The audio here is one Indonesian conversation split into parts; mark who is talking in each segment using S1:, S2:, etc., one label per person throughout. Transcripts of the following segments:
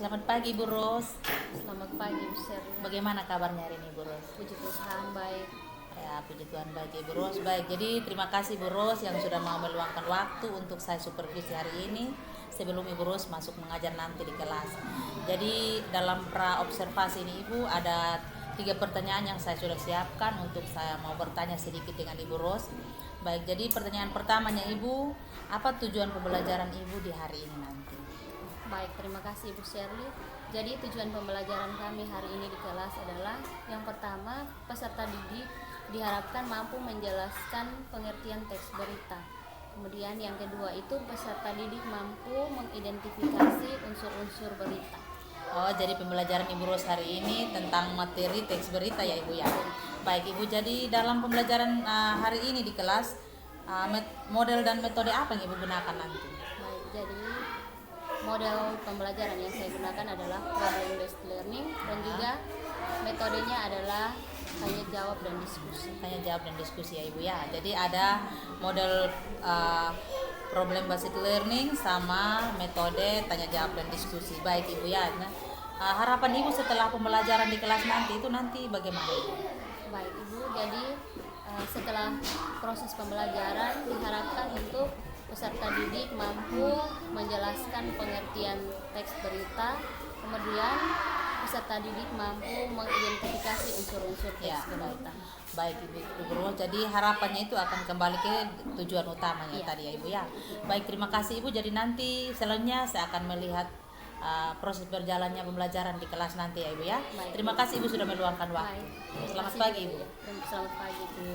S1: Selamat pagi Bu Ros.
S2: Selamat pagi, Bu Sherly.
S1: Bagaimana kabarnya hari ini Bu Ros?
S2: Puji Tuhan baik.
S1: Ya, puji Tuhan baik ya Bu Ros. Baik, jadi terima kasih Bu Ros yang sudah mau meluangkan waktu untuk saya supervisi hari ini sebelum Ibu Ros masuk mengajar nanti di kelas. Jadi dalam pra observasi ini Ibu ada 3 pertanyaan yang saya sudah siapkan untuk saya mau bertanya sedikit dengan Ibu Ros. Baik, jadi pertanyaan pertamanya Ibu, apa tujuan pembelajaran Ibu di hari ini nanti?
S2: Baik, terima kasih Bu Sherly. Jadi tujuan pembelajaran kami hari ini di kelas adalah yang pertama, peserta didik diharapkan mampu menjelaskan pengertian teks berita. Kemudian yang kedua itu peserta didik mampu mengidentifikasi unsur-unsur berita.
S1: Oh, jadi pembelajaran Ibu Ros hari ini tentang materi teks berita ya Ibu ya. Baik Ibu, jadi dalam pembelajaran hari ini di kelas, model dan metode apa yang Ibu gunakan nanti?
S2: Baik, jadi model pembelajaran yang saya gunakan adalah problem based learning dan juga metodenya adalah tanya jawab dan diskusi.
S1: Tanya jawab dan diskusi ya Ibu ya. Jadi ada model problem based learning sama metode tanya jawab dan diskusi. Baik Ibu ya. Nah, harapan Ibu setelah pembelajaran di kelas nanti itu nanti bagaimana Ibu?
S2: Baik Ibu, jadi setelah proses pembelajaran diharapkan untuk peserta didik mampu menjelaskan pengertian teks berita, kemudian peserta didik mampu mengidentifikasi unsur-unsur teks
S1: Ya,
S2: berita.
S1: baik Ibu Ros. Jadi harapannya itu akan kembali ke tujuan utamanya
S2: Iya.
S1: tadi ya Ibu ya. Baik, terima kasih Ibu. Jadi nanti selanjutnya saya akan melihat proses berjalannya pembelajaran di kelas nanti ya Ibu ya.
S2: Baik.
S1: Terima kasih Ibu sudah meluangkan waktu.
S2: Baik.
S1: Selamat
S2: Terima kasih
S1: pagi Ibu.
S2: juga, ya. Selamat pagi Bu.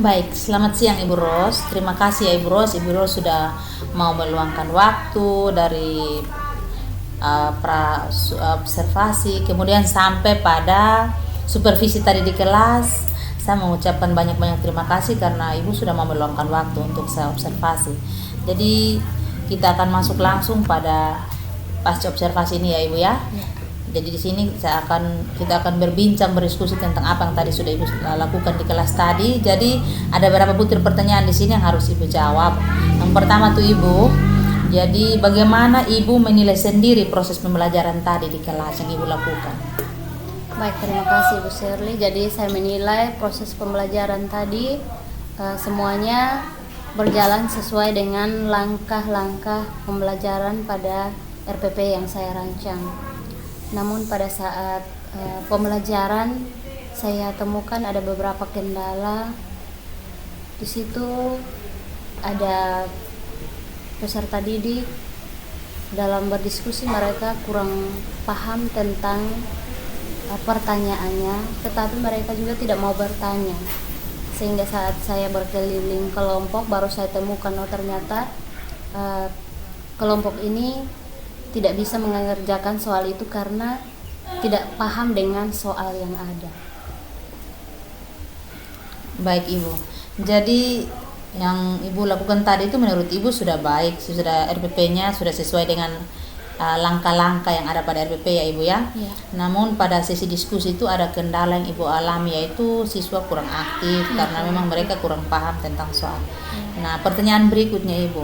S1: Baik, selamat siang Ibu Ros. Terima kasih ya Ibu Ros. Ibu Ros sudah mau meluangkan waktu dari observasi, kemudian sampai pada supervisi tadi di kelas. Saya mengucapkan banyak-banyak terima kasih karena Ibu sudah mau meluangkan waktu untuk saya observasi. Jadi kita akan masuk langsung pada pasca observasi ini ya Ibu ya. Jadi di sini kita akan berbincang, berdiskusi tentang apa yang tadi sudah Ibu lakukan di kelas tadi. Jadi ada beberapa butir pertanyaan di sini yang harus Ibu jawab. Yang pertama tuh Ibu, jadi bagaimana Ibu menilai sendiri proses pembelajaran tadi di kelas yang Ibu lakukan?
S2: Baik, terima kasih Bu Shirley. Jadi saya menilai proses pembelajaran tadi semuanya berjalan sesuai dengan langkah-langkah pembelajaran pada RPP yang saya rancang. Namun pada saat pembelajaran saya temukan ada beberapa kendala. Di situ ada peserta didik dalam berdiskusi mereka kurang paham tentang pertanyaannya, tetapi mereka juga tidak mau bertanya. Sehingga saat saya berkeliling kelompok baru saya temukan ternyata kelompok ini tidak bisa mengerjakan soal itu karena tidak paham dengan soal yang ada.
S1: Baik Ibu, jadi yang Ibu lakukan tadi itu menurut Ibu sudah baik, sudah RPP-nya sudah sesuai dengan langkah-langkah yang ada pada RPP ya Ibu ya. Namun pada sesi diskusi itu ada kendala yang Ibu alami, yaitu siswa kurang aktif karena memang mereka kurang paham tentang soal. Nah, pertanyaan berikutnya Ibu,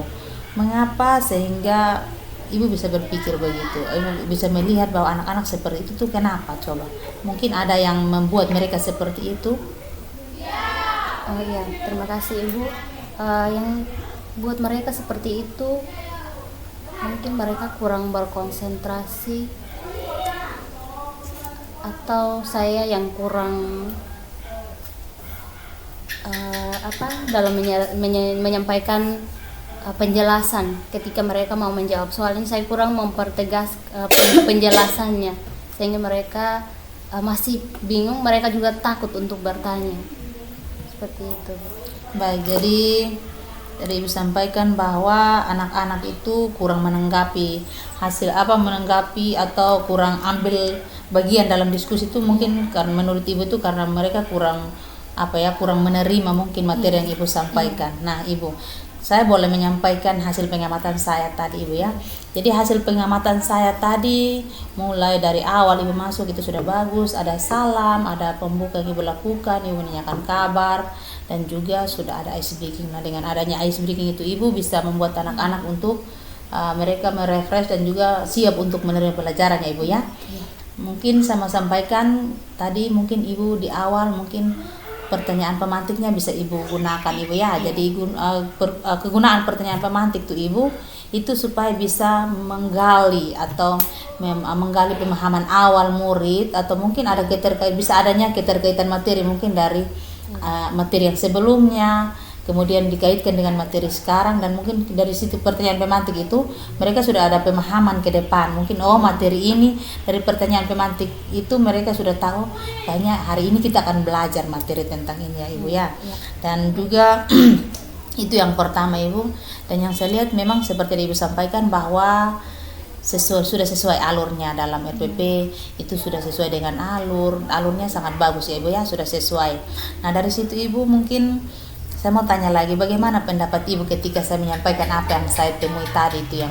S1: mengapa sehingga Ibu bisa berpikir begitu? Ibu bisa melihat bahwa anak-anak seperti itu tuh kenapa? Coba, mungkin ada yang membuat mereka seperti itu.
S2: Oh iya, terima kasih Ibu. Yang buat mereka seperti itu mungkin mereka kurang berkonsentrasi, atau saya yang kurang dalam menyampaikan penjelasan ketika mereka mau menjawab soal ini. Saya kurang mempertegas penjelasannya sehingga mereka masih bingung, mereka juga takut untuk bertanya. Seperti itu.
S1: Baik, jadi Ibu sampaikan bahwa anak-anak itu kurang menanggapi menanggapi atau kurang ambil bagian dalam diskusi itu, mungkin karena menurut Ibu itu karena mereka kurang menerima mungkin materi yang Ibu sampaikan. Nah Ibu, saya boleh menyampaikan hasil pengamatan saya tadi Ibu ya. Jadi hasil pengamatan saya tadi mulai dari awal Ibu masuk itu sudah bagus, ada salam, ada pembuka yang Ibu lakukan, Ibu menanyakan kabar, dan juga sudah ada ice breaking. Nah, dengan adanya ice breaking itu Ibu bisa membuat anak-anak untuk mereka merefresh dan juga siap untuk menerima pelajaran ya Ibu ya. Mungkin saya mau sampaikan tadi, mungkin Ibu di awal mungkin pertanyaan pemantiknya bisa Ibu gunakan Ibu ya. Jadi kegunaan pertanyaan pemantik tuh Ibu itu supaya bisa menggali atau menggali pemahaman awal murid, atau mungkin ada bisa adanya keterkaitan materi mungkin dari materi yang sebelumnya, kemudian dikaitkan dengan materi sekarang, dan mungkin dari situ pertanyaan pemantik itu mereka sudah ada pemahaman ke depan. Mungkin materi ini dari pertanyaan pemantik itu mereka sudah tahu kayaknya hari ini kita akan belajar materi tentang ini ya Ibu ya. Dan juga itu yang pertama Ibu. Dan yang saya lihat memang seperti yang Ibu sampaikan bahwa sudah sesuai alurnya dalam RPP, itu sudah sesuai dengan alurnya sangat bagus ya Ibu ya, sudah sesuai. Nah dari situ Ibu, mungkin saya mau tanya lagi, bagaimana pendapat Ibu ketika saya menyampaikan apa yang saya temui tadi itu, yang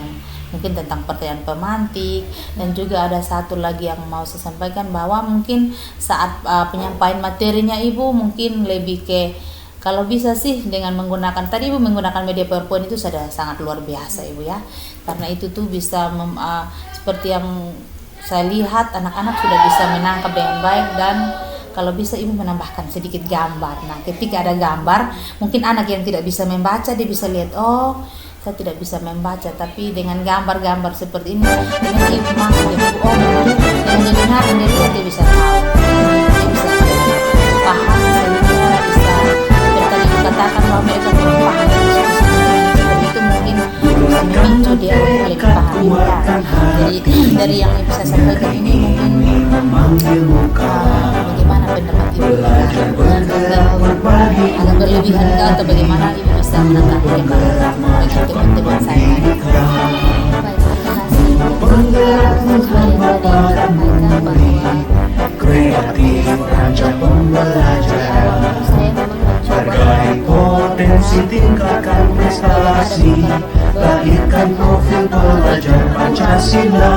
S1: mungkin tentang pertanyaan pemantik, dan juga ada satu lagi yang mau saya sampaikan bahwa mungkin saat penyampaian materinya Ibu mungkin lebih ke, kalau bisa sih dengan menggunakan, tadi Ibu menggunakan media PowerPoint itu sudah sangat luar biasa Ibu ya, karena itu tuh bisa seperti yang saya lihat anak-anak sudah bisa menangkap dengan baik, dan kalau bisa Ibu menambahkan sedikit gambar. Nah ketika ada gambar, mungkin anak yang tidak bisa membaca dia bisa lihat, oh saya tidak bisa membaca, tapi dengan gambar-gambar seperti ini, dengan Ibu masuk dia dengan dengar dia bisa tahu, dia bisa paham, sehingga bisa seperti Ibu katakan bahwa mereka kurang paham seperti itu, mungkin bisa memicu dia untuk lebih paham ya. Jadi dari yang Ibu saya sampaikan ini mungkin bagaimana pendapat Ibu agak berlebihan kah atau bagaimana, Ibu bisa menanggapi dengan teman-teman saya.
S2: Baik, terima kasih. Sesuai yang tadi disampaikan bahwa
S3: kreatif rancang pembelajaran,
S2: saya memang mencoba
S3: hargai potensi, tingkatkan prestasi, lahirkan profil pelajar Pancasila,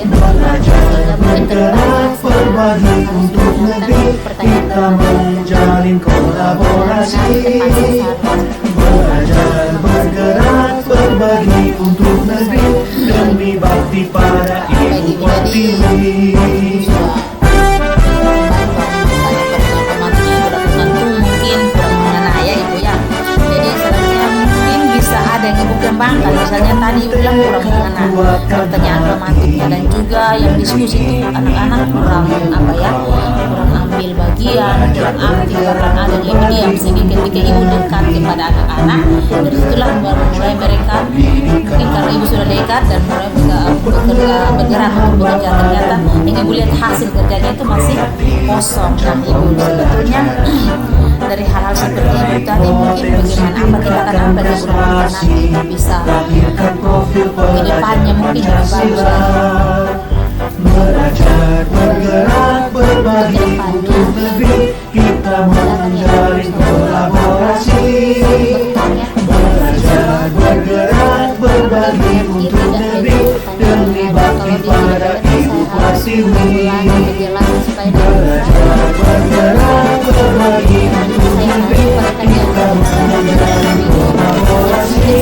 S3: belajar bergerak berbagi untuk negeri, kita menjalin kolaborasi, belajar bergerak berbagi untuk negeri, demi bakti pada ibu pertiwi.
S1: Mungkin kurang mengenai ya Ibu ya. Jadi selanjutnya mungkin bisa ada yang Ibu kembangkan. Misalnya tadi Ibu bilang kurang mengenai pertanyaan romantiknya, dan juga yang diskusi itu anak-anak kurang apa ya, kurang ambil bagian, kurang aktif karena ada yang diam. Sehingga ketika Ibu dekat kepada anak-anak, dari situlah mulai mereka mungkin karena Ibu sudah dekat dan mulai bergerak untuk bekerja, ternyata yang Ibu lihat hasil kerjanya itu masih kosong. Nah Ibu sebetulnya dari hal-hal seperti itu tadi mungkin bagaimana apa tindakan apa yang Ibu lakukan nanti bisa ke depannya mungkin lebih bagus lagi.
S3: Belajar bergerak berbagi untuk negeri, kita menjalin kolaborasi, belajar bergerak berbagi untuk negeri, demi bakti pada ibu pertiwi. Belajar bergerak berbagi untuk negeri, kita menjalin kolaborasi,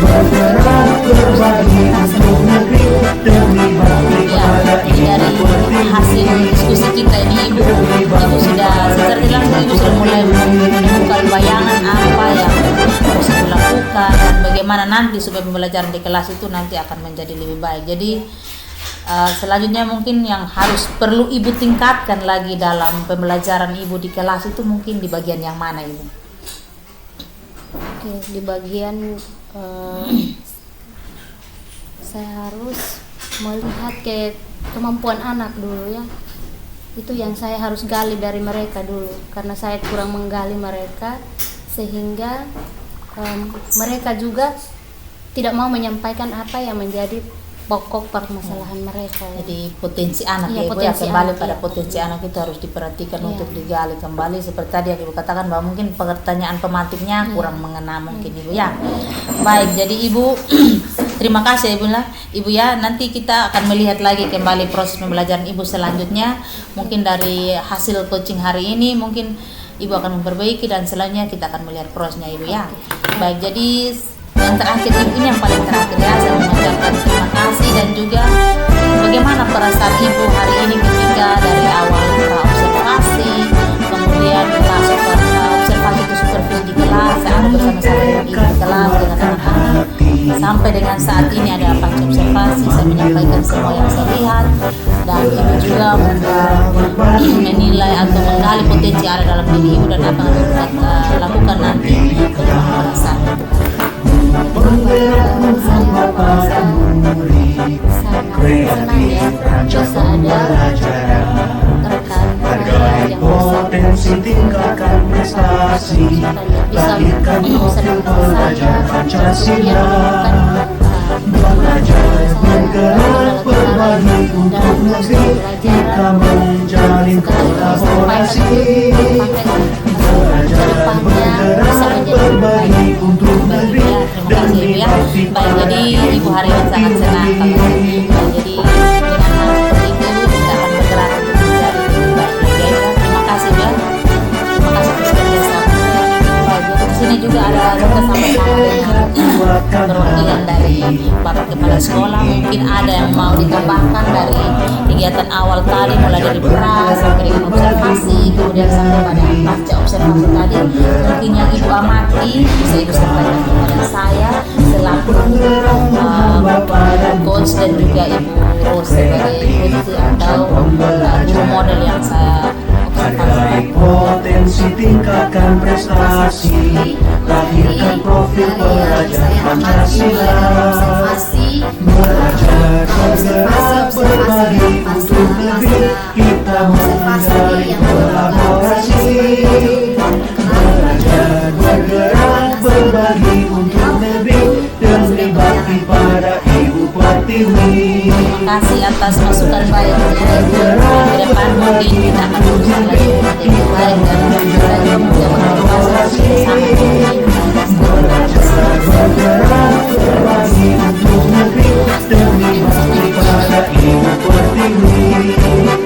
S3: bergerak berbagi untuk negeri, demi bakti pada ibu pertiwi.
S1: Hasil diskusi kita ini Ibu sudah seperti langsung Ibu sudah mulai menemukan bayangan apa yang harus Ibu lakukan dan bagaimana nanti supaya pembelajaran di kelas itu nanti akan menjadi lebih baik. Jadi selanjutnya mungkin yang harus perlu Ibu tingkatkan lagi dalam pembelajaran Ibu di kelas itu mungkin di bagian yang mana Ibu?
S2: Oke, di bagian saya harus melihat ke kemampuan anak dulu ya. Itu yang saya harus gali dari mereka dulu, karena saya kurang menggali mereka sehingga mereka juga tidak mau menyampaikan apa yang menjadi pokok permasalahan mereka.
S1: Jadi potensi anak
S2: Iya,
S1: ya Ibu ya,
S2: potensi
S1: kembali
S2: anak,
S1: pada
S2: iya.
S1: potensi anak itu harus diperhatikan
S2: Iya.
S1: untuk digali kembali, seperti tadi yang Ibu katakan bahwa mungkin pertanyaan pemantiknya kurang mengena mungkin Ibu ya. Baik, jadi Ibu terima kasih Ibu lah. Ibu ya, nanti kita akan melihat lagi kembali proses pembelajaran Ibu selanjutnya. Mungkin dari hasil coaching hari ini mungkin Ibu akan memperbaiki dan selanjutnya kita akan melihat prosesnya Ibu ya. Baik, jadi yang terakhir Ibu, ini yang paling terakhir ya, saya mengucapkan terima kasih dan juga bagaimana perasaan Ibu hari ini ketika dari awal observasi, kemudian masuk ke observasi ke supervisi di kelas, saya ada bersama-sama dengan Ibu di kelas dengan anak-anak, sampai dengan saat ini ada pasca observasi, saya menyampaikan semua yang saya lihat dan Ibu juga menilai atau menggali potensi yang ada dalam diri Ibu dan apa yang harus kita lakukan nanti. Bagaimana perasaan Ibu?
S3: Kreatif rancang pembelajaran, hargai potensi, tingkatkan prestasi, lahirkan profil pelajar Pancasila, belajar bergerak berbagi untuk negeri, kita menjalin kolaborasi, belajar bergerak berbagi untuk negeri, demi bakti pada
S1: Ibu hari ini sangat senang jadi dengan hal seperti itu kita akan bergerak untuk mencari lebih baik lagi ya. Terima kasih ya, terima kasih atas kerjasama. Baik, di sini juga ada kita sama-sama dengan perwakilan dari Bapak Kepala Sekolah. Mungkin ada yang mau ditambahkan dari kegiatan awal tadi, mulai dari beras sampai dengan observasi, kemudian sampai pada pasca observasi tadi. Mungkin yang Ibu amati bisa Ibu sampaikan kepada saya selaku coach dan juga Ibu Rose sebagai coach atau guru model yang saya
S3: hargai potensi, tingkatkan prestasi, lahirkan profil pelajar Pancasila, belajar bergerak berbagi untuk negeri, kita menjalin kolaborasi,
S1: Terima kasih atas masukan baiknya Ibu. Ke depan mungkin kita akan berusaha lagi menjadi lebih baik dan lagi menjadi berkuasa bersama
S3: Demi bakti pada Ibu Pertiwi.